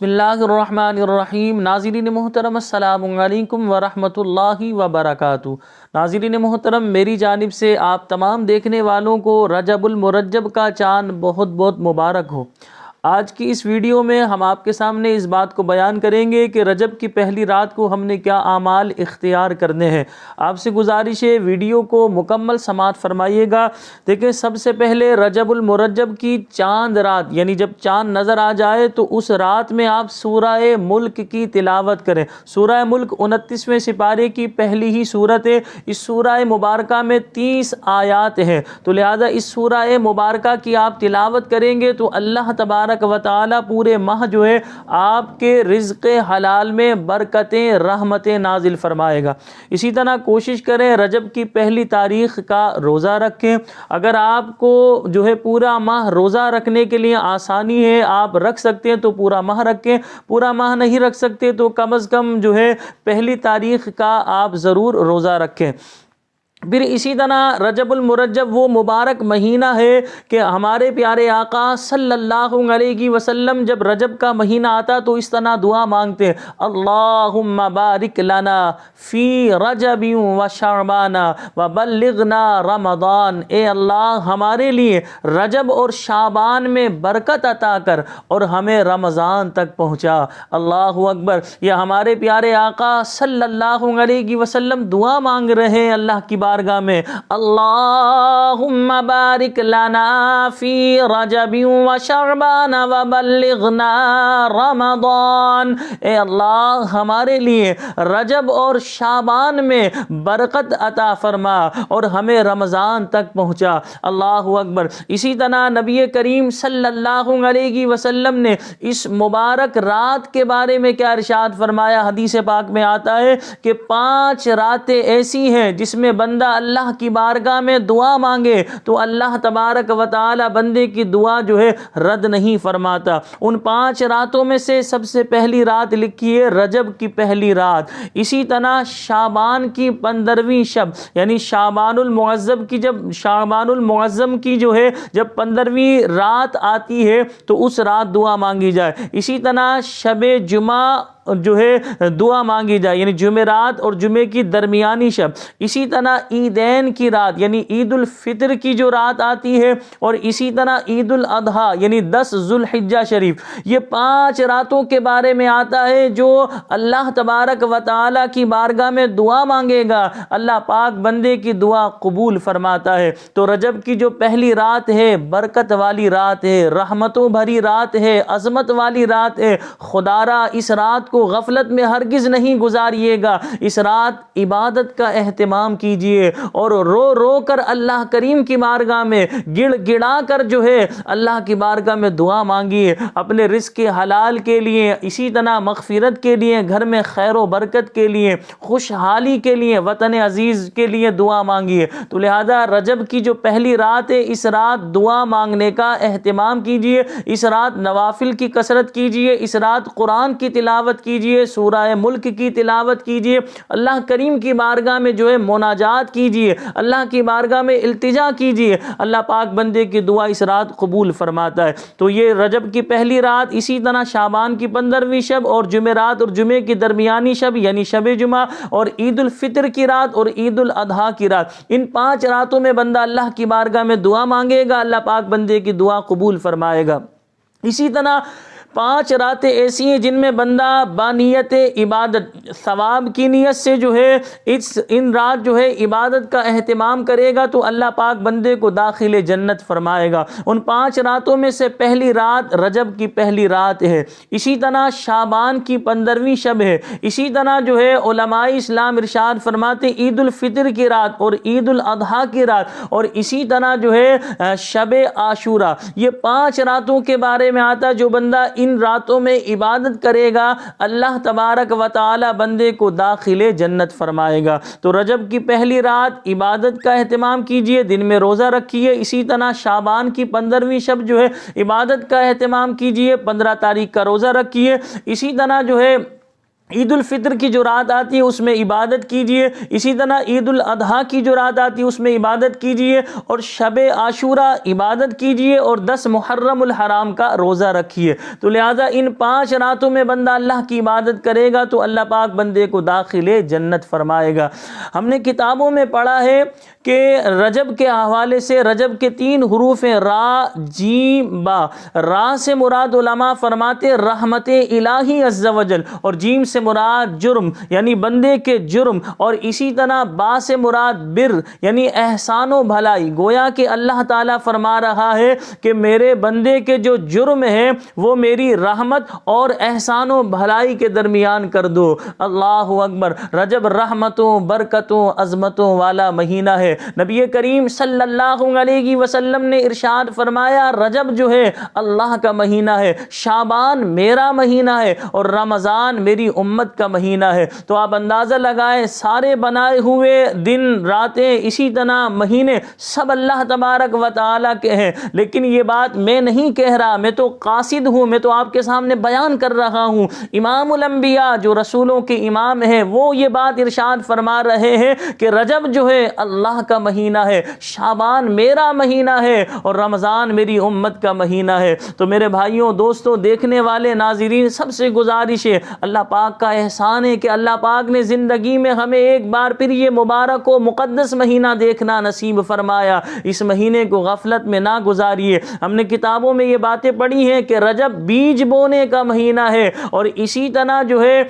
بسم اللہ الرحمن الرحیم۔ ناظرین محترم السلام علیکم ورحمۃ اللہ وبرکاتہ۔ ناظرین محترم، میری جانب سے آپ تمام دیکھنے والوں کو رجب المرجب کا چاند بہت بہت مبارک ہو۔ آج کی اس ویڈیو میں ہم آپ کے سامنے اس بات کو بیان کریں گے کہ رجب کی پہلی رات کو ہم نے کیا اعمال اختیار کرنے ہیں۔ آپ سے گزارش ہے ویڈیو کو مکمل سماعت فرمائیے گا۔ دیکھیں، سب سے پہلے رجب المرجب کی چاند رات، یعنی جب چاند نظر آ جائے تو اس رات میں آپ سورہ ملک کی تلاوت کریں۔ سورہ ملک 29ویں سپارے کی پہلی ہی سورت ہے۔ اس سورہ مبارکہ میں 30 آیات ہیں، تو لہذا اس سورہ مبارکہ کی آپ تلاوت کریں گے تو اللہ تبارک و تعالی پورے ماہ جو ہے آپ کے رزق حلال میں برکتیں رحمتیں نازل فرمائے گا۔ اسی طرح کوشش کریں رجب کی پہلی تاریخ کا روزہ رکھیں۔ اگر آپ کو جو ہے پورا ماہ روزہ رکھنے کے لیے آسانی ہے، آپ رکھ سکتے ہیں تو پورا ماہ رکھیں۔ پورا ماہ نہیں رکھ سکتے تو کم از کم جو ہے پہلی تاریخ کا آپ ضرور روزہ رکھیں۔ پھر اسی طرح رجب المرجب وہ مبارک مہینہ ہے کہ ہمارے پیارے آقا صلی اللہ علیہ وسلم جب رجب کا مہینہ آتا تو اس طرح دعا مانگتے ہیں، اللہم بارک لنا فی رجب و شعبان و بلغنا رمضان۔ اے اللہ، ہمارے لیے رجب اور شعبان میں برکت عطا کر اور ہمیں رمضان تک پہنچا۔ اللہ اکبر۔ یہ ہمارے پیارے آقا صلی اللہ علیہ وسلم دعا مانگ رہے ہیں اللہ کی بارگاہ میں، اللہم بارک لنا فی رجب و شعبان و بلغنا رمضان۔ اے اللہ، ہمارے لیے رجب اور شعبان میں برکت عطا فرما اور ہمیں رمضان تک پہنچا۔ اللہ اکبر۔ اسی طرح نبی کریم صلی اللہ علیہ وسلم نے اس مبارک رات کے بارے میں کیا ارشاد فرمایا؟ حدیث پاک میں آتا ہے کہ 5 راتیں ایسی ہیں جس میں بندہ اللہ کی بارگاہ میں دعا مانگے تو اللہ تبارک و تعالی بندے کی دعا جو ہے رد نہیں فرماتا۔ ان 5 راتوں میں سے سب سے پہلی رات لکھی ہے رجب کی پہلی رات۔ اسی طرح شعبان کی 15ویں شب، یعنی شعبان المعظم کی جو ہے جب 15ویں رات آتی ہے تو اس رات دعا مانگی جائے۔ اسی طرح شب جمعہ جو ہے دعا مانگی جائے، یعنی جمعرات اور جمعے کی درمیانی شب۔ اسی طرح عیدین کی رات، یعنی عید الفطر کی جو رات آتی ہے، اور اسی طرح عید الاضحیٰ یعنی 10 ذو الحجہ شریف۔ یہ 5 راتوں کے بارے میں آتا ہے جو اللہ تبارک و تعالی کی بارگاہ میں دعا مانگے گا اللہ پاک بندے کی دعا قبول فرماتا ہے۔ تو رجب کی جو پہلی رات ہے برکت والی رات ہے، رحمتوں بھری رات ہے، عظمت والی رات ہے۔ خدا را اس رات کو غفلت میں ہرگز نہیں گزاریے گا۔ اس رات عبادت کا اہتمام کیجئے اور رو رو کر اللہ کریم کی بارگاہ میں گڑ گڑا کر جو ہے اللہ کی بارگاہ میں دعا مانگیے، اپنے رزق حلال کے لیے، اسی طرح مغفرت کے لیے، گھر میں خیر و برکت کے لیے، خوشحالی کے لیے، وطن عزیز کے لیے دعا مانگیے۔ تو لہذا رجب کی جو پہلی رات ہے اس رات دعا مانگنے کا اہتمام کیجئے، اس رات نوافل کی کثرت کیجئے، اس رات قرآن کی تلاوت کیجئے، سورہ ملک کی تلاوت کیجئے، اللہ کریم کی بارگاہ میں جو ہے مناجات کیجئے، اللہ کی بارگاہ میں التجا کیجئے۔ اللہ پاک بندے کی دعا اس رات قبول فرماتا ہے۔ تو یہ رجب کی پہلی رات، اسی طرح شعبان کی 15ویں شب اور جمعرات اور جمعے کی درمیانی شب یعنی شب جمعہ اور عید الفطر کی رات اور عید الاضحیٰ کی رات، ان 5 راتوں میں بندہ اللہ کی بارگاہ میں دعا مانگے گا، اللہ پاک بندے کی دعا قبول فرمائے گا۔ اسی طرح 5 راتیں ایسی ہیں جن میں بندہ بانیت عبادت، ثواب کی نیت سے جو ہے ان رات جو ہے عبادت کا اہتمام کرے گا تو اللہ پاک بندے کو داخل جنت فرمائے گا۔ ان 5 راتوں میں سے پہلی رات رجب کی پہلی رات ہے۔ اسی طرح شعبان کی 15ویں شب ہے۔ اسی طرح جو ہے علماء اسلام ارشاد فرماتے عید الفطر کی رات اور عید الاضحیٰ کی رات، اور اسی طرح جو ہے شب عاشورہ۔ یہ 5 راتوں کے بارے میں آتا جو بندہ ان راتوں میں عبادت کرے گا اللہ تبارک و تعالی بندے کو داخل جنت فرمائے گا۔ تو رجب کی پہلی رات عبادت کا اہتمام کیجئے، دن میں روزہ رکھیے۔ اسی طرح شعبان کی 15ویں شب جو ہے عبادت کا اہتمام کیجئے، 15 تاریخ کا روزہ رکھیے۔ اسی طرح جو ہے عید الفطر کی جو رات آتی ہے اس میں عبادت کیجئے، اسی طرح عید الاضحیٰ کی جو رات آتی ہے اس میں عبادت کیجئے، اور شب عاشوراء عبادت کیجئے، اور 10 محرم الحرام کا روزہ رکھیے۔ تو لہٰذا ان 5 راتوں میں بندہ اللہ کی عبادت کرے گا تو اللہ پاک بندے کو داخل جنت فرمائے گا۔ ہم نے کتابوں میں پڑھا ہے کہ رجب کے حوالے سے رجب کے 3 حروف ہیں، را جیم با۔ را سے مراد علماء فرماتے رحمت الہی عز و جل، اور جیم سے مراد جرم یعنی بندے کے جرم، اور اسی طرح با سے مراد بر یعنی احسان و بھلائی۔ گویا کہ اللہ تعالیٰ فرما رہا ہے کہ میرے بندے کے جو جرم ہے وہ میری رحمت اور احسان و بھلائی کے درمیان کر دو۔ اللہ اکبر۔ رجب رحمتوں، برکتوں، عظمتوں والا مہینہ ہے۔ نبی کریم صلی اللہ علیہ وسلم نے ارشاد فرمایا رجب جو ہے اللہ کا مہینہ ہے، شعبان میرا مہینہ ہے، اور رمضان میری امت کا مہینہ ہے۔ تو آپ اندازہ لگائیں سارے بنائے ہوئے دن، راتیں، اسی طرح مہینے سب اللہ تبارک و تعالیٰ کے ہیں، لیکن یہ بات میں نہیں کہہ رہا، میں تو قاصد ہوں، میں تو آپ کے سامنے بیان کر رہا ہوں۔ امام الانبیاء جو رسولوں کے امام ہیں وہ یہ بات ارشاد فرما رہے ہیں کہ رجب جو ہے اللہ کا مہینہ ہے، شعبان میرا مہینہ ہے، اور رمضان میری امت کا مہینہ ہے۔ تو میرے بھائیوں، دوستوں، دیکھنے والے ناظرین، سب سے گزارش ہے، اللہ پاک کا احسان ہے کہ اللہ پاک نے زندگی میں ہمیں ایک بار پھر یہ مبارک و مقدس مہینہ دیکھنا نصیب فرمایا۔ اس مہینے کو غفلت میں نہ گزاریے۔ ہم نے کتابوں میں یہ باتیں پڑھی ہیں کہ رجب بیج بونے کا مہینہ ہے، اور اسی طرح جو ہے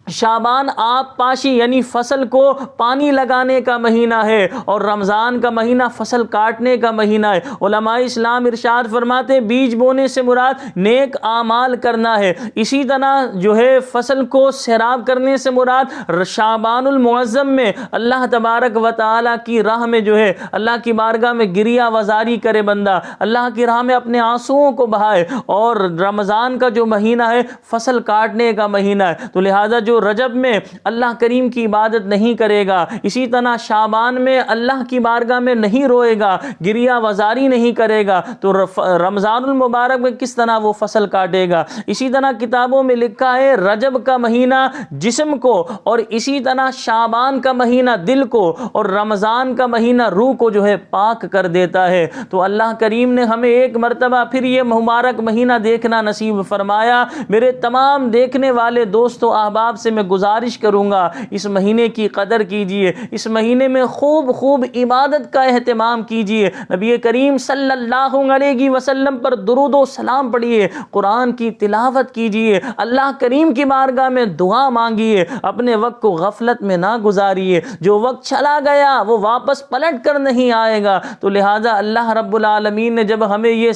شعبان آپ پاشی یعنی فصل کو پانی لگانے کا مہینہ ہے، اور رمضان کا مہینہ فصل کاٹنے کا مہینہ ہے۔ علماء اسلام ارشاد فرماتے بیج بونے سے مراد نیک اعمال کرنا ہے، اسی طرح جو ہے فصل کو سیراب کرنے سے مراد شعبان المعظم میں اللہ تبارک و تعالیٰ کی راہ میں جو ہے اللہ کی بارگاہ میں گریہ وزاری کرے بندہ، اللہ کی راہ میں اپنے آنسوؤں کو بہائے۔ اور رمضان کا جو مہینہ ہے فصل کاٹنے کا مہینہ ہے۔ تو لہذا جو رجب میں اللہ کریم کی عبادت نہیں کرے گا، اسی طرح شعبان میں اللہ کی بارگاہ میں نہیں روئے گا، گریہ وزاری نہیں کرے گا، تو رمضان المبارک میں کس طرح وہ فصل کاٹے گا۔ اسی طرح کتابوں میں لکھا ہے رجب کا مہینہ جسم کو، اور اسی طرح شعبان کا مہینہ دل کو، اور رمضان کا مہینہ روح کو جو ہے پاک کر دیتا ہے۔ تو اللہ کریم نے ہمیں ایک مرتبہ پھر یہ مبارک مہینہ دیکھنا نصیب فرمایا۔ میرے تمام دیکھنے والے دوستوں احباب سے میں گزارش کروں گا اس مہینے کی قدر کیجئے، اس مہینے میں خوب خوب عبادت کا اہتمام کیجئے، نبی کریم صلی اللہ علیہ وسلم پر درود و سلام پڑھیے، قرآن کی تلاوت کیجئے، اللہ کریم کی بارگاہ میں دعا مانگیے، اپنے وقت کو غفلت میں نہ گزاریے۔ جو وقت چلا گیا وہ واپس پلٹ کر نہیں آئے گا۔ تو لہٰذا اللہ رب العالمین نے جب ہمیں یہ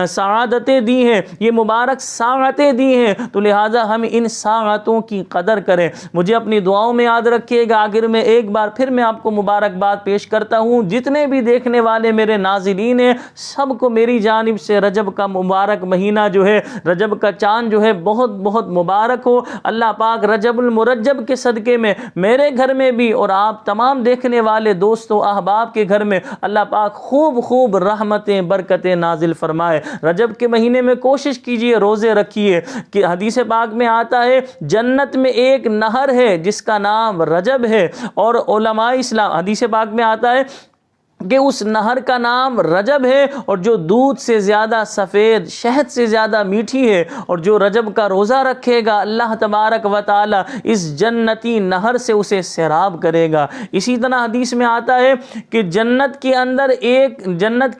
سعادتیں دی ہیں، یہ مبارک ساعتیں دی ہیں، تو لہٰذا ہم ان ساعتوں کی قدر کریں۔ مجھے اپنی دعاؤں میں یاد رکھیے گا۔ آخر میں ایک بار پھر میں آپ کو مبارکباد پیش کرتا ہوں، جتنے بھی دیکھنے والے میرے ناظرین ہیں سب کو میری جانب سے رجب کا مبارک مہینہ جو ہے، رجب کا چاند جو ہے بہت بہت مبارک ہو۔ اللہ پاک رجب المرجب کے صدقے میں میرے گھر میں بھی اور آپ تمام دیکھنے والے دوستوں احباب کے گھر میں اللہ پاک خوب خوب رحمتیں برکتیں نازل فرمائے۔ رجب کے مہینے میں کوشش کیجئے روزے رکھیے، کہ حدیث پاک میں آتا ہے جنت میں ایک نہر ہے جس کا نام رجب ہے، اور علماء اسلام حدیث پاک میں آتا ہے کہ اس نہر کا نام رجب ہے، اور جو دودھ سے زیادہ سفید، شہد سے زیادہ میٹھی ہے، اور جو رجب کا روزہ رکھے گا اللہ تبارک و تعالی اس جنتی نہر سے اسے سیراب کرے گا۔ اسی طرح حدیث میں آتا ہے کہ جنت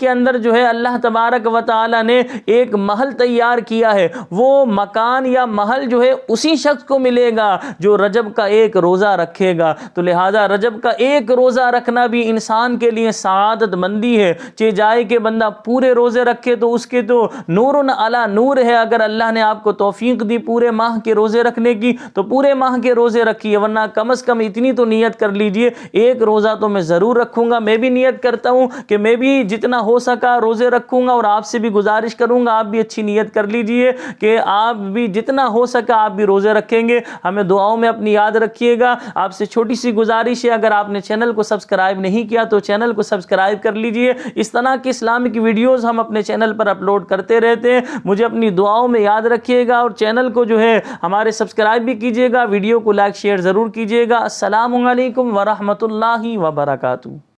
کے اندر جو ہے اللہ تبارک و تعالی نے ایک محل تیار کیا ہے، وہ مکان یا محل جو ہے اسی شخص کو ملے گا جو رجب کا ایک روزہ رکھے گا۔ تو لہذا رجب کا ایک روزہ رکھنا بھی انسان کے لیے سعادت مندی ہے، چاہے جائے کہ بندہ پورے روزے رکھے تو اس کے تو نور علی نور ہے۔ اگر اللہ نے آپ کو توفیق دی پورے ماہ کے روزے رکھنے کی تو پورے ماہ کے روزے رکھیے، ورنہ کم از کم اتنی تو نیت کر لیجئے ایک روزہ تو میں ضرور رکھوں گا۔ میں بھی نیت کرتا ہوں کہ میں بھی جتنا ہو سکا روزے رکھوں گا، اور آپ سے بھی گزارش کروں گا آپ بھی اچھی نیت کر لیجئے کہ آپ بھی جتنا ہو سکا آپ بھی روزے رکھیں گے۔ ہمیں دعاؤں میں اپنی یاد رکھیے گا۔ آپ سے چھوٹی سی گزارش ہے، اگر آپ نے چینل کو سبسکرائب نہیں کیا تو چینل کو سبسکرائب سبسکرائب کر لیجئے۔ اس طرح کی اسلامک ویڈیوز ہم اپنے چینل پر اپلوڈ کرتے رہتے ہیں۔ مجھے اپنی دعاؤں میں یاد رکھیے گا، اور چینل کو جو ہے ہمارے سبسکرائب بھی کیجئے گا، ویڈیو کو لائک شیئر ضرور کیجئے گا۔ السلام علیکم ورحمۃ اللہ وبرکاتہ۔